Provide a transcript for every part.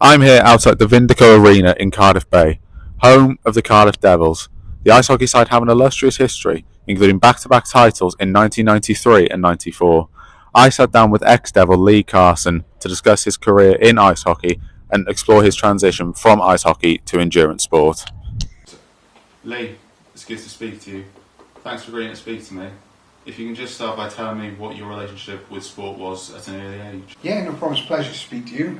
I'm here outside the Vindico Arena in Cardiff Bay, home of the Cardiff Devils. The ice hockey side have an illustrious history, including back-to-back titles in 1993 and 94. I sat down with ex-Devil Lee Carson to discuss his career in ice hockey and explore his transition from ice hockey to endurance sport. Lee, it's good to speak to you. Thanks for agreeing to speak to me. If you can just start by telling me what your relationship with sport was at an early age. Yeah, no problem. It's a pleasure to speak to you.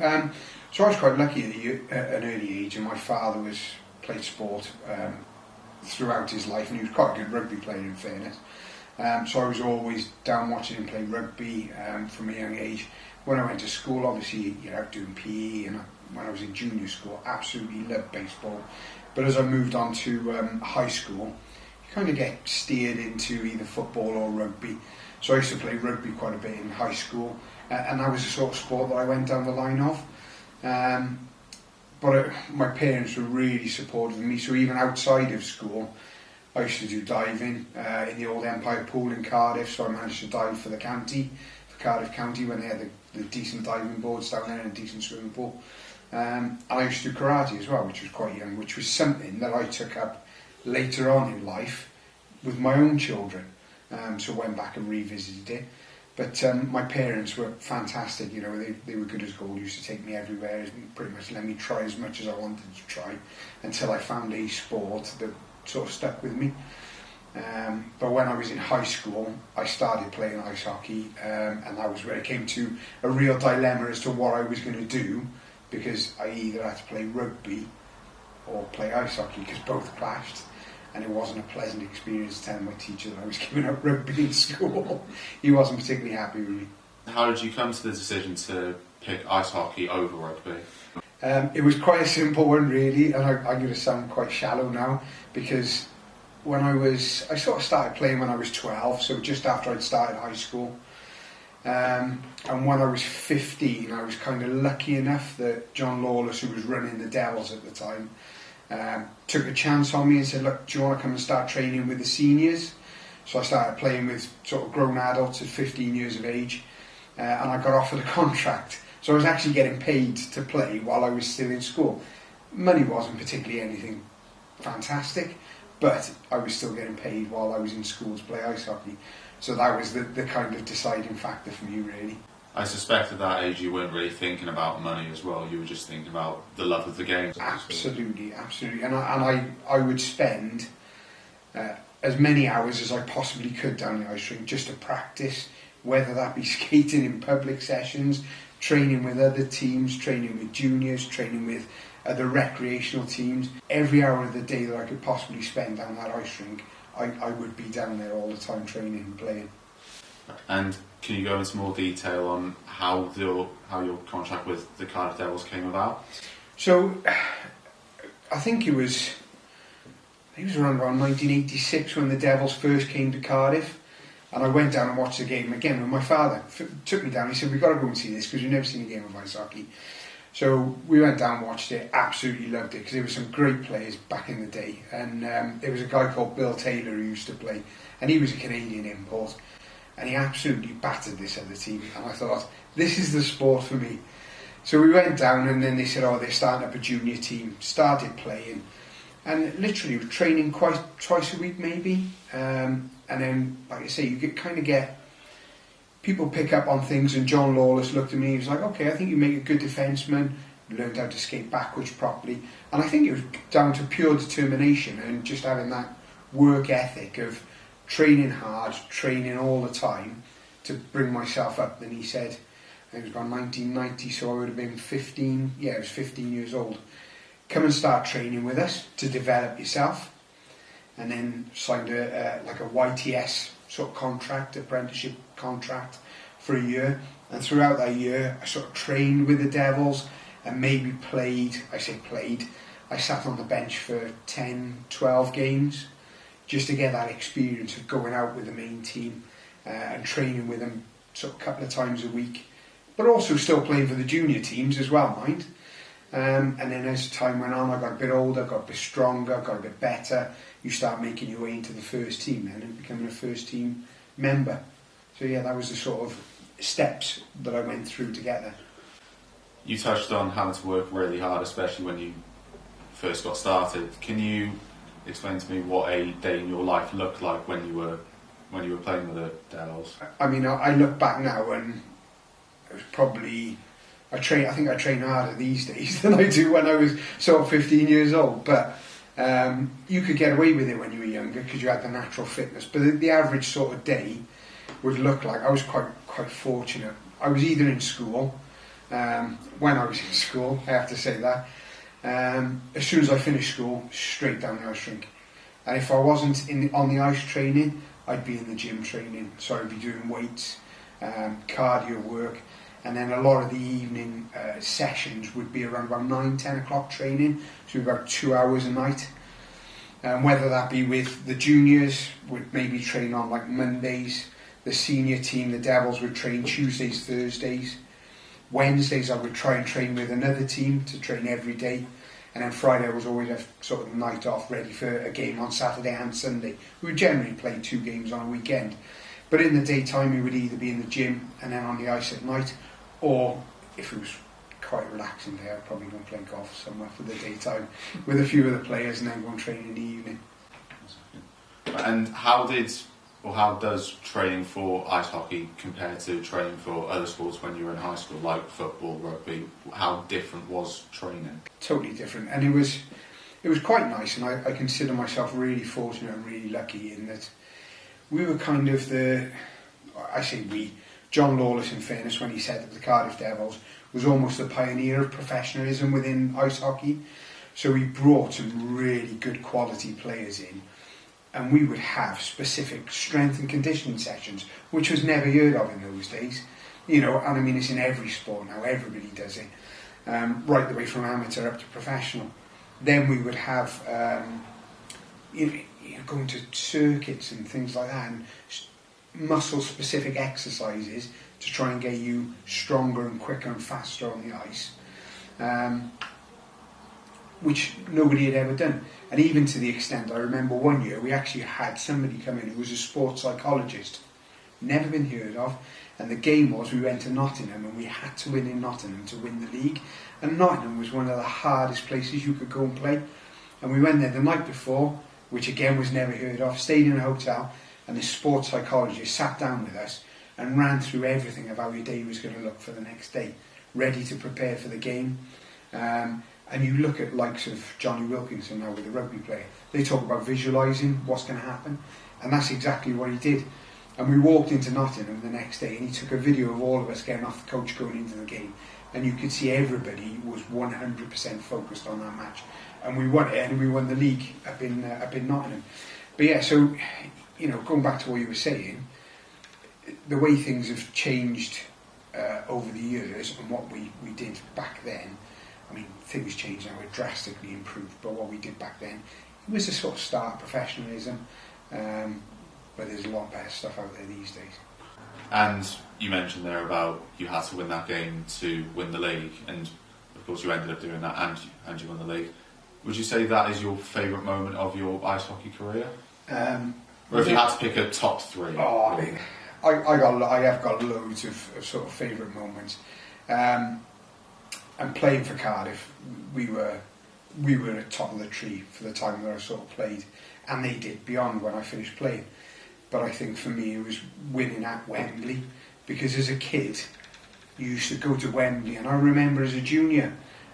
So I was quite lucky at an early age, and my father played sport throughout his life, and he was quite a good rugby player, in fairness. So I was always down watching him play rugby from a young age. When I went to school, obviously, out doing PE, and when I was in junior school, absolutely loved baseball. But as I moved on to high school, you kind of get steered into either football or rugby. So I used to play rugby quite a bit in high school, and that was the sort of sport that I went down the line of. But my parents were really supportive of me, so even outside of school, I used to do diving in the old Empire Pool in Cardiff, so I managed to dive for the county, for Cardiff County, when they had the decent diving boards down there and a decent swimming pool. And I used to do karate as well, which was quite young, which was something that I took up later on in life with my own children. So went back and revisited it. But my parents were fantastic, they were good as gold, used to take me everywhere and pretty much let me try as much as I wanted to try until I found a sport that sort of stuck with me. But when I was in high school, I started playing ice hockey, and that was where it came to a real dilemma as to what I was going to do, because I either had to play rugby or play ice hockey, because both clashed. And it wasn't a pleasant experience telling my teacher that I was giving up rugby in school. He wasn't particularly happy with me. How did you come to the decision to pick ice hockey over rugby? It was quite a simple one, really, and I'm going to sound quite shallow now, because I sort of started playing when I was 12, so just after I'd started high school. And when I was 15, I was kind of lucky enough that John Lawless, who was running the Devils at the time, took a chance on me and said, look, do you want to come and start training with the seniors? So I started playing with sort of grown adults at 15 years of age, and I got offered a contract. So I was actually getting paid to play while I was still in school. Money wasn't particularly anything fantastic, but I was still getting paid while I was in school to play ice hockey. So that was the kind of deciding factor for me, really. I suspect at that age you weren't really thinking about money as well, you were just thinking about the love of the game. Absolutely. And I would spend as many hours as I possibly could down the ice rink just to practice, whether that be skating in public sessions, training with other teams, training with juniors, training with other recreational teams. Every hour of the day that I could possibly spend down that ice rink, I would be down there all the time training and playing. And can you go into more detail on how your contract with the Cardiff Devils came about? So, I think it was around 1986 when the Devils first came to Cardiff, and I went down and watched the game again with my father. Took me down. He said, "We've got to go and see this because we've never seen a game of ice hockey." So we went down, watched it, absolutely loved it, because there were some great players back in the day, and there was a guy called Bill Taylor who used to play, and he was a Canadian import. And he absolutely battered this other team. And I thought, this is the sport for me. So we went down, and then they said, they're starting up a junior team. Started playing. And literally training twice a week maybe. And then, like I say, you get people pick up on things. And John Lawless looked at me. He was like, okay, I think you make a good defenseman. Learned how to skate backwards properly. And I think it was down to pure determination and just having that work ethic of training hard, training all the time to bring myself up. Then he said, I think it was about 1990, so I would have been 15. Yeah, I was 15 years old. Come and start training with us to develop yourself. And then signed a YTS sort of contract, apprenticeship contract for a year. And throughout that year, I sort of trained with the Devils and maybe played. I sat on the bench for 10, 12 games, just to get that experience of going out with the main team and training with them sort of a couple of times a week, but also still playing for the junior teams as well, mind. And then as time went on, I got a bit older, got a bit stronger, got a bit better. You start making your way into the first team then and becoming a first team member. So yeah, that was the sort of steps that I went through to get there. You touched on having to work really hard, especially when you first got started. Can you explain to me what a day in your life looked like when you were playing with the Devils? I mean, I look back now and it was probably I think I train harder these days than I do when I was sort of 15 years old. But you could get away with it when you were younger because you had the natural fitness. But the average sort of day would look like, I was quite fortunate. I was either in school, when I was in school, I have to say that. As soon as I finished school, straight down the ice rink. And if I wasn't on the ice training, I'd be in the gym training. So I'd be doing weights, cardio work, and then a lot of the evening sessions would be around about 9-10 o'clock training, so about 2 hours a night. Whether that be with the juniors, would maybe train on like Mondays. The senior team, the Devils, would train Tuesdays, Thursdays. Wednesdays I would try and train with another team to train every day. And then Friday I was always have sort of the night off, ready for a game on Saturday and Sunday. We would generally play 2 games on a weekend. But in the daytime we would either be in the gym and then on the ice at night, or if it was quite a relaxing day, I'd probably go and play golf somewhere for the daytime with a few of the players and then go and train in the evening. And how does training for ice hockey compare to training for other sports when you were in high school, like football, rugby? How different was training? Totally different, and it was quite nice, and I consider myself really fortunate and really lucky in that we were kind of John Lawless, in fairness, when he set up the Cardiff Devils, was almost the pioneer of professionalism within ice hockey. So he brought some really good quality players in, and we would have specific strength and conditioning sessions, which was never heard of in those days. And I mean, it's in every sport now, everybody does it, right the way from amateur up to professional. Then we would have going to circuits and things like that, and muscle-specific exercises to try and get you stronger and quicker and faster on the ice, which nobody had ever done. And even to the extent, I remember one year we actually had somebody come in who was a sports psychologist, never been heard of, and the game was, we went to Nottingham and we had to win in Nottingham to win the league, and Nottingham was one of the hardest places you could go and play. And we went there the night before, which again was never heard of, stayed in a hotel, and this sports psychologist sat down with us and ran through everything of how your day was going to look for the next day, ready to prepare for the game. And you look at likes of Johnny Wilkinson now with the rugby player, they talk about visualising what's going to happen, and that's exactly what he did. And we walked into Nottingham the next day and he took a video of all of us getting off the coach going into the game, and you could see everybody was 100% focused on that match, and we won it, and we won the league up in Nottingham. But yeah, so going back to what you were saying, the way things have changed over the years and what we did back then, I mean, things change now, we're drastically improved, but what we did back then, it was a sort of start of professionalism, but there's a lot better stuff out there these days. And you mentioned there about you had to win that game to win the league, and of course you ended up doing that and you won the league. Would you say that is your favourite moment of your ice hockey career? Or if you had to pick a top 3? I have got loads of sort of favourite moments. And playing for Cardiff, we were at top of the tree for the time that I sort of played, and they did beyond when I finished playing. But I think for me it was winning at Wembley, because as a kid you used to go to Wembley, and I remember as a junior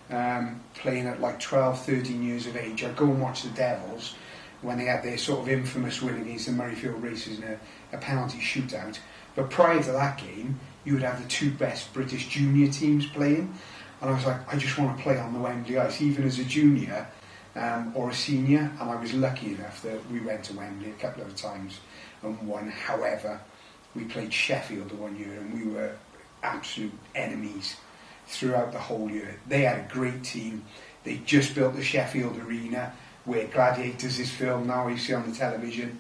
playing at like 12, 13 years of age, I'd go and watch the Devils when they had their sort of infamous win against the Murrayfield Racers in a penalty shootout. But prior to that game, you would have the 2 best British junior teams playing, and I was like, I just want to play on the Wembley ice, even as a junior or a senior. And I was lucky enough that we went to Wembley a couple of times and won. However, we played Sheffield the one year and we were absolute enemies throughout the whole year. They had a great team. They just built the Sheffield Arena, where Gladiators is filmed now, you see on the television,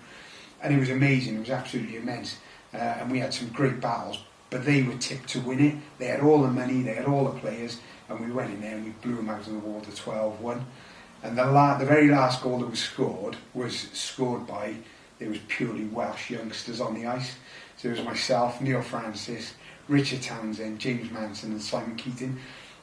and it was amazing. It was absolutely immense, and we had some great battles, but they were tipped to win it. They had all the money, they had all the players, and we went in there and we blew them out of the water 12-1. And the very last goal that was scored by, there was purely Welsh youngsters on the ice. So it was myself, Neil Francis, Richard Townsend, James Manson and Simon Keating.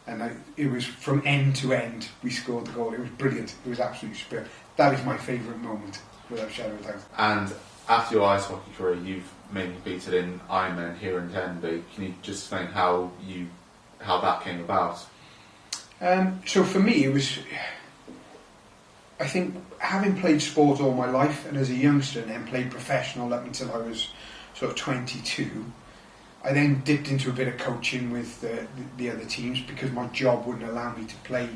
and it was from end to end. We scored the goal. It was brilliant. It was absolutely superb. That is my favourite moment, without a shadow of a doubt. And after your ice hockey career, you've mainly competed in Ironman here in Tenby. Can you just explain how that came about? So for me, it was, I think, having played sport all my life, and as a youngster, and then played professional up until I was sort of 22. I then dipped into a bit of coaching with the other teams because my job wouldn't allow me to play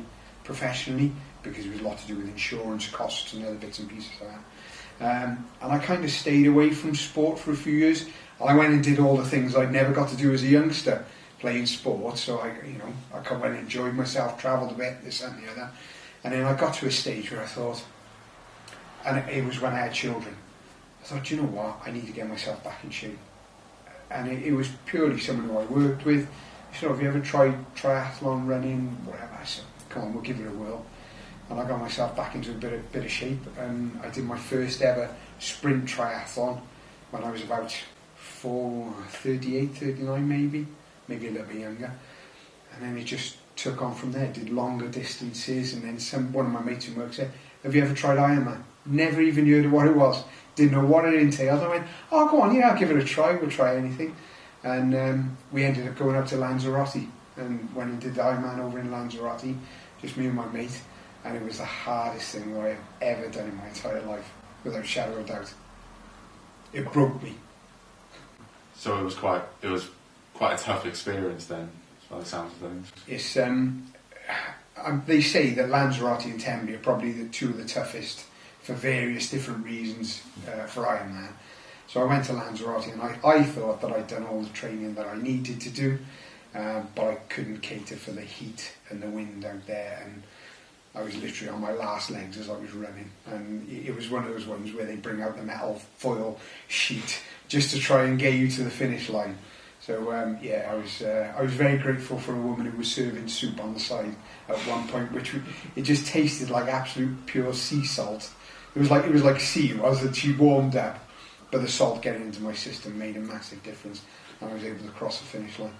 professionally because it was a lot to do with insurance costs and other bits and pieces like that. And I kind of stayed away from sport for a few years. And I went and did all the things I'd never got to do as a youngster, playing sport. So I went and enjoyed myself, travelled a bit, this and the other. And then I got to a stage where I thought, and it was when I had children, I thought, you know what, I need to get myself back in shape. And it was purely someone who I worked with. He said, have you ever tried triathlon, running, whatever? I said, come on, we'll give it a whirl. And I got myself back into a bit of shape, and I did my first ever sprint triathlon when I was about 38, 39 maybe a little bit younger. And then it just took on from there, did longer distances, and then one of my mates who works there, have you ever tried Ironman? Never even heard of what it was. Didn't know what it entailed. I went, oh, go on, yeah, I'll give it a try. We'll try anything. And we ended up going up to Lanzarote and went and did the Ironman over in Lanzarote, just me and my mate. And it was the hardest thing that I have ever done in my entire life, without a shadow of a doubt. It broke me. So it was quite a tough experience then, by the sounds of things. It's they say that Lanzarote and Tenby are probably the two of the toughest for various different reasons for Ironman. So I went to Lanzarote and I thought that I'd done all the training that I needed to do, but I couldn't cater for the heat and the wind out there, and I was literally on my last legs as I was running, and it was one of those ones where they bring out the metal foil sheet just to try and get you to the finish line. So I was very grateful for a woman who was serving soup on the side at one point, it just tasted like absolute pure sea salt. It was like sea as she warmed up, but the salt getting into my system made a massive difference, and I was able to cross the finish line.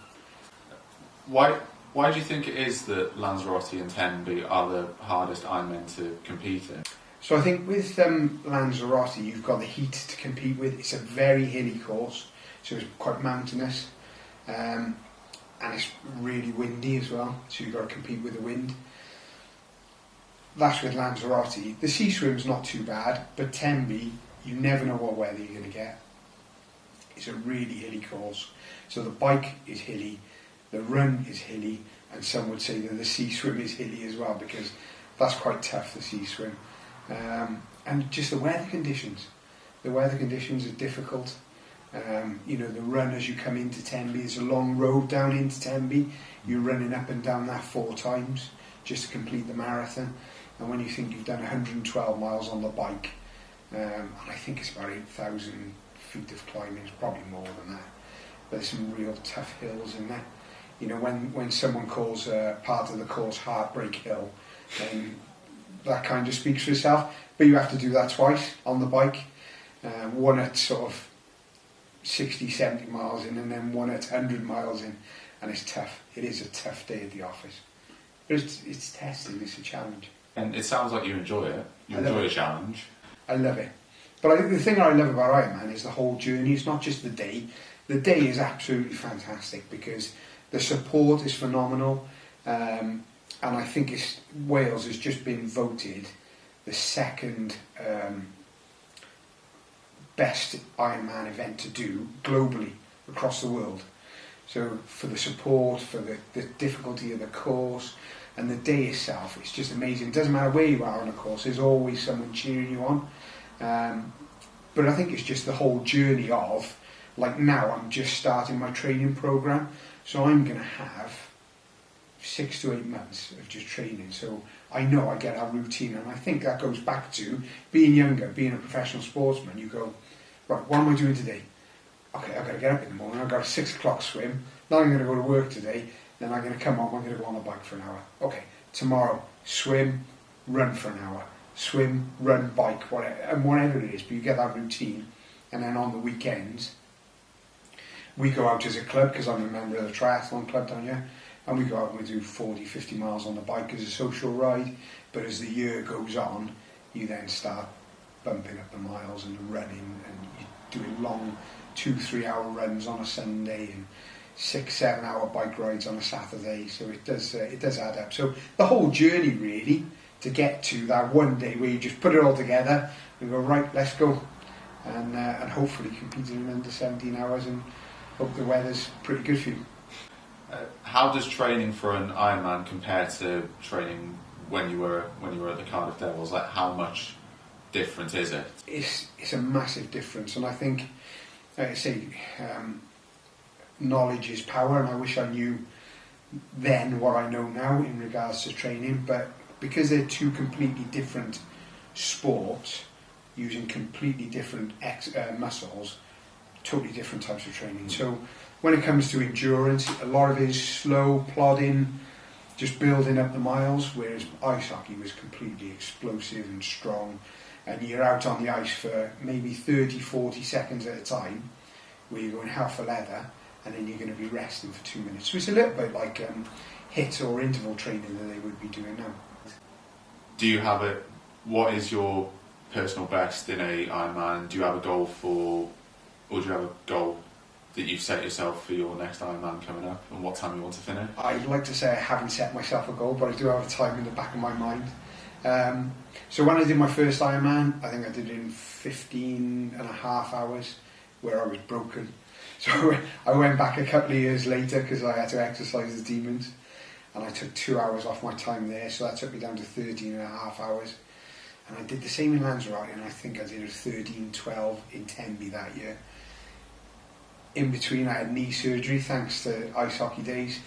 Why do you think it is that Lanzarote and Tenby are the hardest Ironmen to compete in? So I think with Lanzarote, you've got the heat to compete with. It's a very hilly course, so it's quite mountainous, and it's really windy as well, so you've got to compete with the wind. That's with Lanzarote. The sea swim's not too bad, but Tenby, you never know what weather you're going to get. It's a really hilly course. So the bike is hilly, the run is hilly, and some would say that the sea swim is hilly as well, because that's quite tough, the sea swim. And just the weather conditions. The weather conditions are difficult. The run as you come into Tenby, there's a long road down into Tenby. You're running up and down that 4 times just to complete the marathon. And when you think you've done 112 miles on the bike, and I think it's about 8,000 feet of climbing, it's probably more than that. But there's some real tough hills in there. When someone calls part of the course Heartbreak Hill, then that kind of speaks for itself. But you have to do that twice on the bike. One at sort of 60, 70 miles in, and then one at 100 miles in. And it's tough. It is a tough day at the office. But it's testing, it's a challenge. And it sounds like you enjoy it. You enjoy a challenge. I love it. But the thing I love about Ironman is the whole journey. It's not just the day. The day is absolutely fantastic because the support is phenomenal. And I think Wales has just been voted the second best Ironman event to do globally across the world. So for the support, for the difficulty of the course, and the day itself, it's just amazing. It doesn't matter where you are on a course, there's always someone cheering you on. But I think it's just the whole journey of, like now I'm just starting my training program, so I'm going to have 6 to 8 months of just training. So I know I get a routine, and I think that goes back to being younger, being a professional sportsman. You go, right, what am I doing today? Okay, I've got to get up in the morning, I've got a 6 o'clock swim, now I'm going to go to work today, then I'm going to come home, I'm going to go on the bike for an hour. Okay, tomorrow, swim, run for an hour. Swim, run, bike, whatever it is, but you get that routine. And then on the weekends, we go out as a club, because I'm a member of the triathlon club down here, and we go out and we do 40, 50 miles on the bike as a social ride. But as the year goes on, you then start bumping up the miles and the running, and you're doing long 2-3 hour runs on a Sunday and 6-7 hour bike rides on a Saturday. So it does add up. So the whole journey really to get to that one day where you just put it all together and go, right, let's go, and hopefully compete in under 17 hours and hope the weather's pretty good for you. How does training for an Ironman compare to training when you were at the Cardiff Devils? Like, how much different is it? It's a massive difference, and I think, like I say, knowledge is power, and I wish I knew then what I know now in regards to training. But because they're two completely different sports, using completely different muscles, totally different types of training. So when it comes to endurance, a lot of it is slow, plodding, just building up the miles, whereas ice hockey was completely explosive and strong, and you're out on the ice for maybe 30-40 seconds at a time, where you're going hell for leather, and then you're going to be resting for 2 minutes. So it's a little bit like HIIT or interval training that they would be doing now. Do you have what is your personal best in a Ironman? Do you have a goal or do you have a goal that you've set yourself for your next Ironman coming up, and what time you want to finish? I'd like to say I haven't set myself a goal, but I do have a time in the back of my mind. So when I did my first Ironman, I think I did it in 15 and a half hours, where I was broken. So I went back a couple of years later because I had to exercise the demons, and I took 2 hours off my time there, so that took me down to 13 and a half hours. And I did the same in Lanzarote, and I think I did a 13-12 in Tenby that year. In between, I had knee surgery thanks to ice hockey days,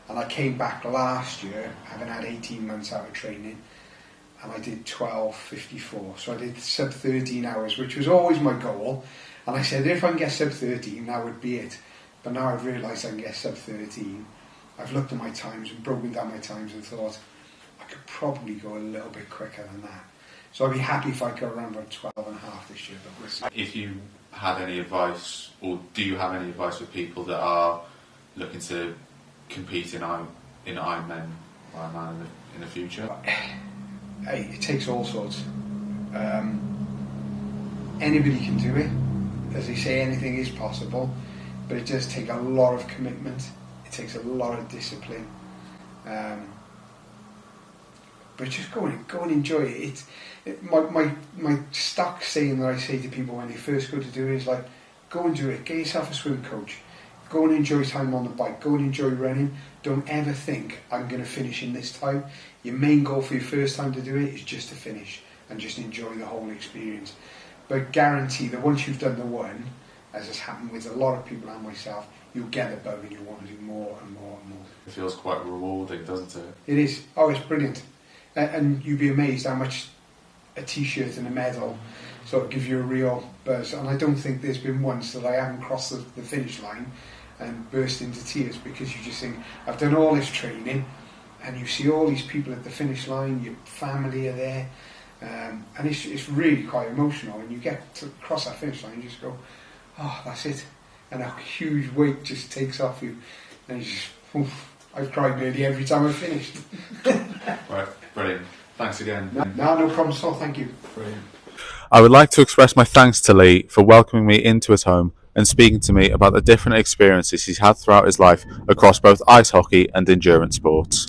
and I came back last year having had 18 months out of training, and I did 12:54. So I did sub 13 hours, which was always my goal, and I said if I can get sub 13, that would be it. But now I've realised I can get sub 13. I've looked at my times and broken down my times and thought I could probably go a little bit quicker than that. So I'd be happy if I go around about 12 and a half this year, but we'll see. If you had any advice, or do you have any advice for people that are looking to compete in Ironman in the future? Hey, it takes all sorts. Anybody can do it. As they say, anything is possible, but it does take a lot of commitment. It takes a lot of discipline. But just go and enjoy it. My stock saying that I say to people when they first go to do it is like, go and do it. Get yourself a swim coach. Go and enjoy time on the bike. Go and enjoy running. Don't ever think, I'm going to finish in this time. Your main goal for your first time to do it is just to finish and just enjoy the whole experience. But guarantee that once you've done the one, as has happened with a lot of people and myself, you'll get the bug and you'll want to do more and more and more. It feels quite rewarding, doesn't it? It is. Oh, it's brilliant. And you'd be amazed how much a t-shirt and a medal sort of give you a real buzz. And I don't think there's been once that I haven't crossed the finish line and burst into tears, because you just think, I've done all this training, and you see all these people at the finish line, your family are there, and it's really quite emotional. And you get to cross that finish line, you just go, oh, that's it. And a huge weight just takes off you, and you just, oof, I've cried nearly every time I've finished. Right, brilliant. Thanks again. No problem at all, thank you. Brilliant. I would like to express my thanks to Lee for welcoming me into his home and speaking to me about the different experiences he's had throughout his life across both ice hockey and endurance sports.